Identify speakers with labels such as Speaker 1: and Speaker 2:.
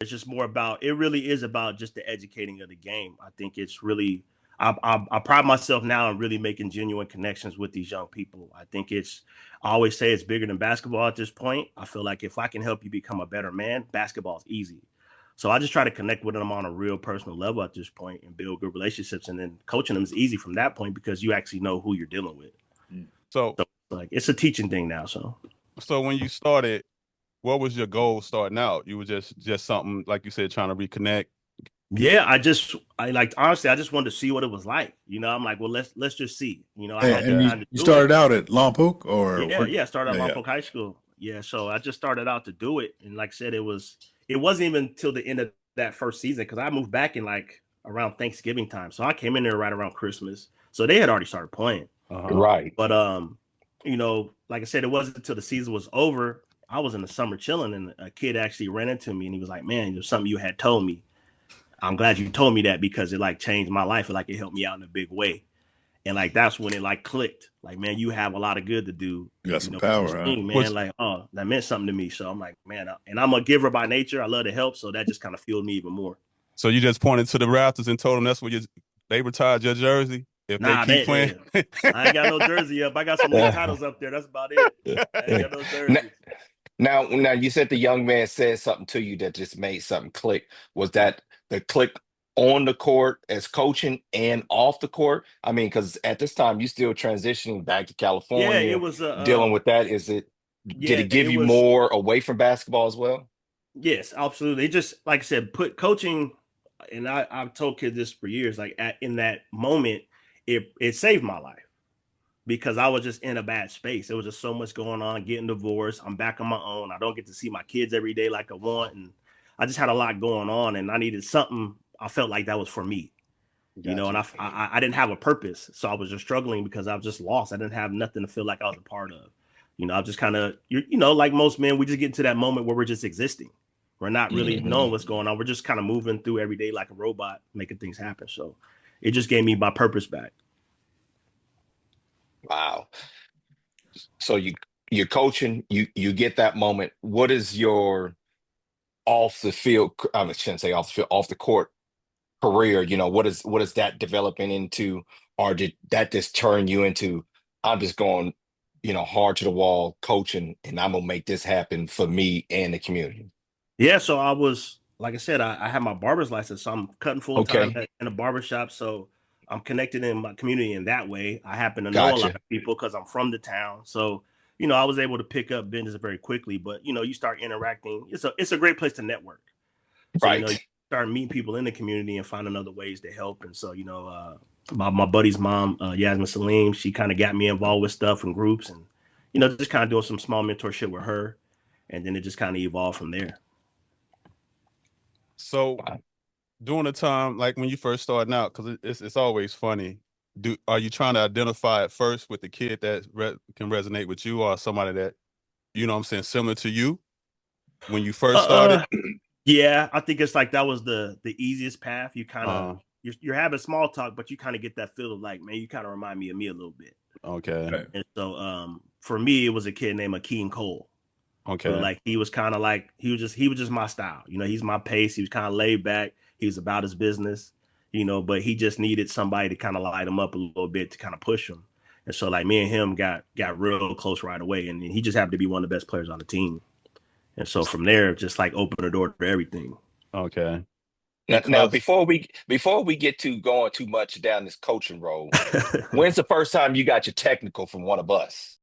Speaker 1: It's just more about it really is about just the educating of the game. I think it's really I pride myself now in really making genuine connections with these young people. I think I always say it's bigger than basketball at this point. I feel like if I can help you become a better man, basketball is easy. So I just try to connect with them on a real personal level at this point and build good relationships. And then coaching them is easy from that point because you actually know who you're dealing with.
Speaker 2: So,
Speaker 1: So like it's a teaching thing now. So
Speaker 2: so when you started, what was your goal starting out? You were just something like you said, trying to reconnect.
Speaker 1: yeah, I like honestly, I just wanted to see what it was like. I'm like, well, let's just see. I had the
Speaker 3: And
Speaker 2: Okay.
Speaker 1: time to
Speaker 3: you
Speaker 1: do it.
Speaker 3: started out at Lompoc or
Speaker 1: Yeah,
Speaker 3: where?
Speaker 1: yeah. Started at
Speaker 3: Yeah, yeah.
Speaker 1: Lompoc High School. Yeah, so I just started out to do it, and like I said, it wasn't even till the end of that first season because I moved back in like around Thanksgiving time. So I came in there right around Christmas. So they had already started playing.
Speaker 2: Uh-huh.
Speaker 4: Right.
Speaker 1: But like I said, it wasn't until the season was over. I was in the summer chilling, and a kid actually ran into me, and he was like, "Man, there's something you had told me. I'm glad you told me that because it like changed my life. It helped me out in a big way." And like that's when it like clicked. Like, man, you have a lot of good to do.
Speaker 3: You got some
Speaker 1: For this
Speaker 3: power, huh?
Speaker 1: team, man.
Speaker 2: Was
Speaker 1: Like, oh, that meant something to me. So I'm like, man, and I'm a giver by nature. I love to help, so that just kind of fueled me even more.
Speaker 2: so you just pointed to the Raptors and told them that's what they retired your jersey if they
Speaker 1: Nah,
Speaker 2: keep playing?
Speaker 1: I ain't got no jersey up. I got some league titles up there. That's about it. I ain't got no
Speaker 4: Now,
Speaker 1: jerseys.
Speaker 4: now, you said the young man said something to you that just made something click. Was that the click on the court as coaching and off the court? I mean, because at this time you still transitioning back to
Speaker 1: Yeah, it
Speaker 4: California,
Speaker 1: was
Speaker 4: dealing with that. Did
Speaker 1: yeah,
Speaker 4: it give
Speaker 1: it
Speaker 4: you
Speaker 1: was
Speaker 4: more away from basketball as well?
Speaker 1: yes, absolutely. It just like I said, put coaching, and I've told kids this for years. Like in that moment, it saved my life because I was just in a bad space. There was just so much going on, getting divorced. I'm back on my own. I don't get to see my kids every day like I want, and I just had a lot going on, and I needed something. I felt like that was for me, and
Speaker 4: Gotcha.
Speaker 1: I didn't have a purpose, so I was just struggling because I was just lost. I didn't have nothing to feel like I was a part of. I just kind of, like most men, we just get into that moment where we're just existing. We're not really knowing
Speaker 4: Hmm.
Speaker 1: what's going on. We're just kind of moving through every day like a robot, making things happen. So it just gave me my purpose back.
Speaker 4: Wow. So you're coaching, you get that moment. What is your off the field? I shouldn't say off the field, off the court career. What is that developing into, or did that just turn you into? I'm just going, hard to the wall coaching, and I'm gonna make this happen for me and the community.
Speaker 1: Yeah, so I was like I said, I have my barber's license, so I'm cutting full time
Speaker 4: Okay,
Speaker 1: in a barber shop. So I'm connected in my community in that way. I happen to know a lot
Speaker 4: gotcha.
Speaker 1: of people because I'm from the town. So I was able to pick up business very quickly. But you start interacting. It's a great place to network. So you
Speaker 4: Right.
Speaker 1: start meeting people in the community and finding other ways to help. And so my buddy's mom, Yasmin Salim, she kind of got me involved with stuff and groups, and just kind of doing some small mentorship with her, and then it just kind of evolved from there.
Speaker 2: So
Speaker 4: Wow.
Speaker 2: during the time, like when you first starting out, because it's always funny. Are you trying to identify it first with the kid that can resonate with you, or somebody that what I'm saying, similar to you when you first started?
Speaker 1: Uh, yeah, I think it's like that was the easiest path. You kind of
Speaker 2: Uh,
Speaker 1: you're having small talk, but you kind of get that feel of like, man, you kind of remind me of me a little bit.
Speaker 2: okay,
Speaker 3: Right.
Speaker 1: And so for me, it was a kid named Akeem Cole, who
Speaker 2: okay.
Speaker 1: like he was kind of like he was just my style. He's my pace. He was kind of laid back. He was about his business, but he just needed somebody to kind of light him up a little bit to kind of push him. And so like me and him got real close right away, and he just happened to be one of the best players on the team. And so from there, just like opened the door to everything.
Speaker 2: Okay.
Speaker 4: Now,
Speaker 2: Because
Speaker 4: before we get to going too much down this coaching role, when's the first time you got your technical from one of us?